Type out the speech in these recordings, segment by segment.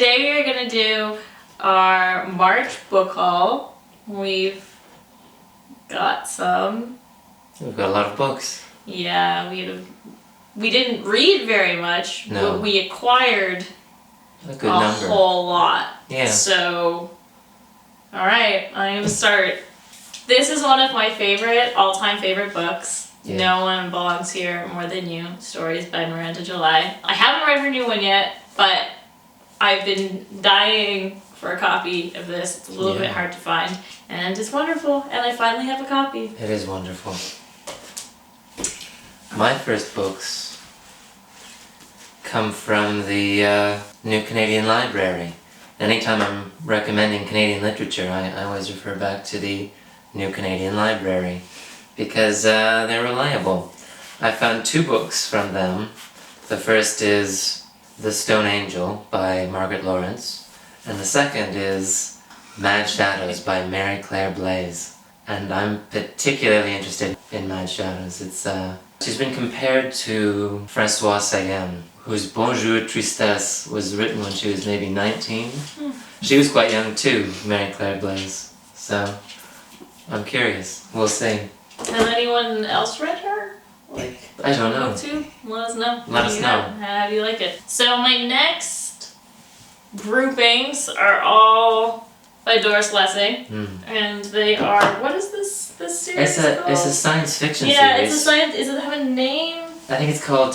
today we are going to do our March book haul. We've got some. We've got a lot of books. Yeah, we didn't read very much, No. but we acquired a good number. Whole lot. Yeah. So, alright, I'm going to start. This is one of my all-time favorite books. Yeah. No One Belongs Here More Than You, Stories by Miranda July. I haven't read her new one yet, but I've been dying for a copy of this. It's a little bit hard to find, and it's wonderful, and I finally have a copy. It is wonderful. My first books come from the New Canadian Library. Anytime I'm recommending Canadian literature, I always refer back to the New Canadian Library because they're reliable. I found 2 books from them. The first is The Stone Angel by Margaret Laurence, and the second is Mad Shadows by Mary Claire Blais. And I'm particularly interested in Mad Shadows. She's been compared to Françoise Sagan, whose Bonjour, Tristesse was written when she was maybe 19. She was quite young too, Mary Claire Blais. So, I'm curious. We'll see. Has anyone else read her? I don't know. Too? Let us know. Let us know. How do you like it? So my next groupings are all by Doris Lessing, and they are. What is this series called? It's a science fiction series. Yeah, it's a science. Does it have a name? I think it's called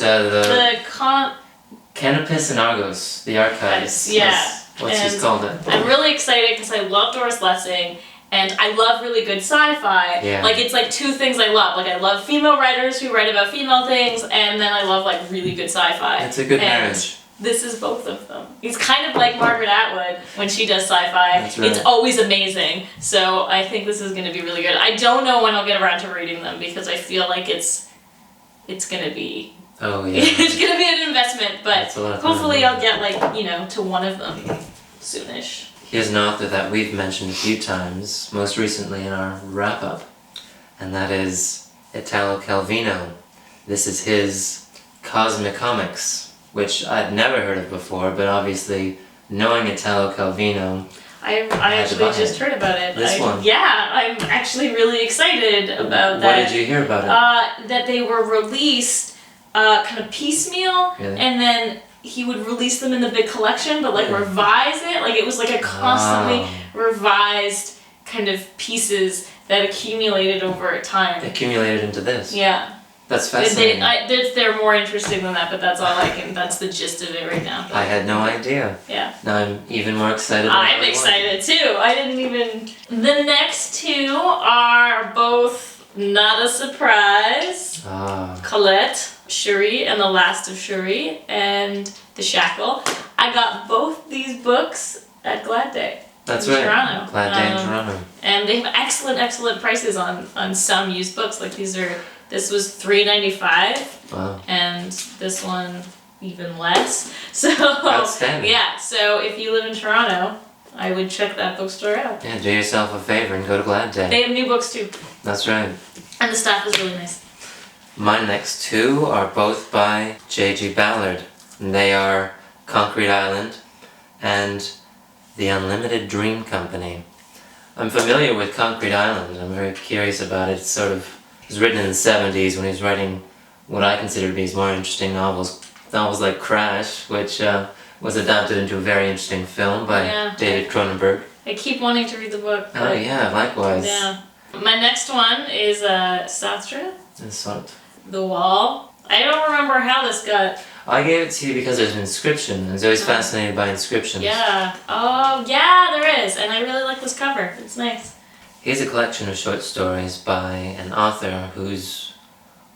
Canopus and Argos, the archives. Yeah. What she's called it. I'm really excited because I love Doris Lessing. And I love really good sci-fi. Yeah. It's 2 things I love. I love female writers who write about female things, and then I love really good sci-fi. It's a good marriage. This is both of them. It's kind of like Margaret Atwood when she does sci-fi. That's right. It's always amazing. So I think this is going to be really good. I don't know when I'll get around to reading them because I feel like it's going to be... Oh, yeah. It's going to be an investment, but hopefully time. I'll get to one of them soonish. Here's an author that we've mentioned a few times, most recently in our wrap-up, and that is Italo Calvino. This is his Cosmicomics, which I'd never heard of before, but obviously, knowing Italo Calvino... I actually just heard about it. This one? Yeah, I'm actually really excited about that. What did you hear about it? That they were released kind of piecemeal, Really? and then he would release them in the big collection, but revise it. It was a constantly revised kind of pieces that accumulated over time. Accumulated into this. Yeah. That's fascinating. They're more interesting than that, but that's all I can. That's the gist of it right now. I had no idea. Yeah. Now I'm even more excited. I'm excited too. I didn't even. The next 2 are both not a surprise. Colette, Cheri, and the Last of Cheri, and The Shackle. I got both these books at Glad Day. That's in right. Toronto. Glad Day in Toronto. And they have excellent prices on some used books. This was $3.95. Wow. And this one even less. So Outstanding. yeah. So if you live in Toronto, I would check that bookstore out. Yeah, do yourself a favor and go to Glad Day. They have new books too. That's right. And the staff is really nice. My next 2 are both by J.G. Ballard. And they are Concrete Island and The Unlimited Dream Company. I'm familiar with Concrete Island. I'm very curious about it. It was written in the 70s when he was writing what I consider to be his more interesting novels. Novels like Crash, which was adapted into a very interesting film by David Cronenberg. I keep wanting to read the book. Oh yeah, likewise. Yeah. My next one is Sartre. That's what. The Wall. I don't remember how this got... I gave it to you because there's an inscription. I was always fascinated by inscriptions. Yeah. Oh, yeah, there is. And I really like this cover. It's nice. Here's a collection of short stories by an author who's,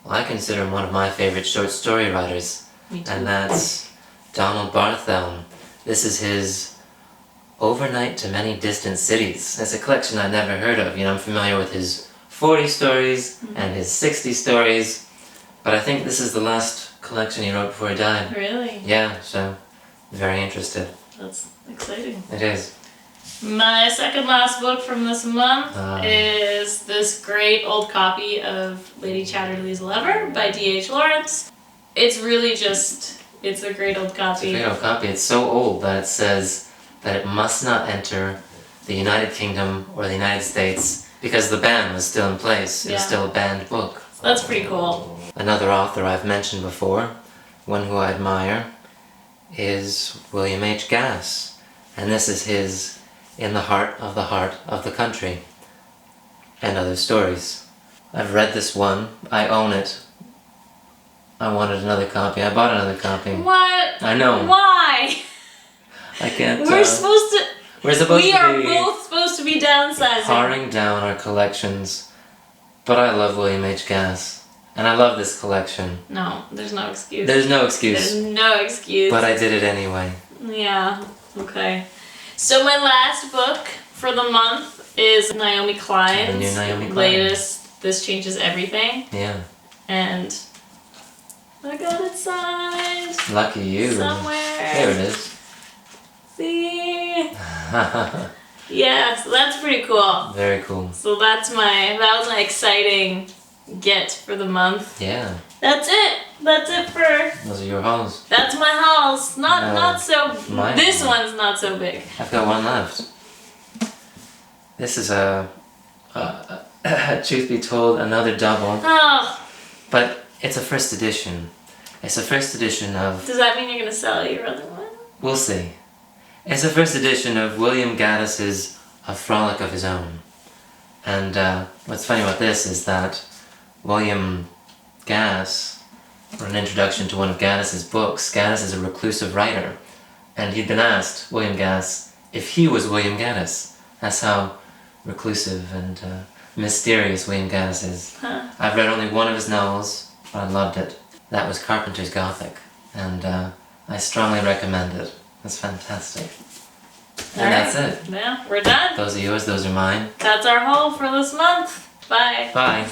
I consider him one of my favorite short story writers. Me too. And that's Donald Barthelme. This is his Overnight to Many Distant Cities. It's a collection I'd never heard of. I'm familiar with his 40 stories and his 60 stories, but I think this is the last collection he wrote before he died. Really? Yeah, so very interested. That's exciting. It is. My second last book from this month is this great old copy of Lady Chatterley's Lover by D.H. Laurence. It's really just It's a great old copy. It's a great old copy. It's so old that it says that it must not enter the United Kingdom or the United States because the ban was still in place. It was still a banned book. So that's pretty cool. Another author I've mentioned before, one who I admire, is William H. Gass. And this is his In the Heart of the Country and Other Stories. I've read this one. I own it. I wanted another copy. I bought another copy. What? I know. Why? I can't. We're supposed to. We are both supposed to be downsizing. Paring down our collections. But I love William H. Gass. And I love this collection. No, there's no excuse. There's no excuse. There's no excuse. But I did it anyway. Yeah, okay. So my last book for the month is Naomi Klein's The new Naomi Klein. latest This Changes Everything. Yeah. And I got it signed. Lucky you. Somewhere. There it is. See? Yeah, so that's pretty cool. Very cool. So that was my exciting get for the month. Yeah. That's it. That's it for. Those are your hauls. That's my house. Not so. Mine. This one's not so big. I've got one left. This is a truth be told, another double. Oh. But it's a first edition. It's a first edition of. Does that mean you're gonna sell your other one? We'll see. It's a first edition of William Gaddis's A Frolic of His Own. And what's funny about this is that William Gaddis, for an introduction to one of Gaddis's books, Gaddis is a reclusive writer. And he'd been asked, William Gaddis, if he was William Gaddis. That's how reclusive and mysterious William Gaddis is. Huh. I've read only one of his novels, but I loved it. That was Carpenter's Gothic. And I strongly recommend it. It's fantastic. And that's it. Yeah, we're done. Those are yours, those are mine. That's our haul for this month. Bye. Bye.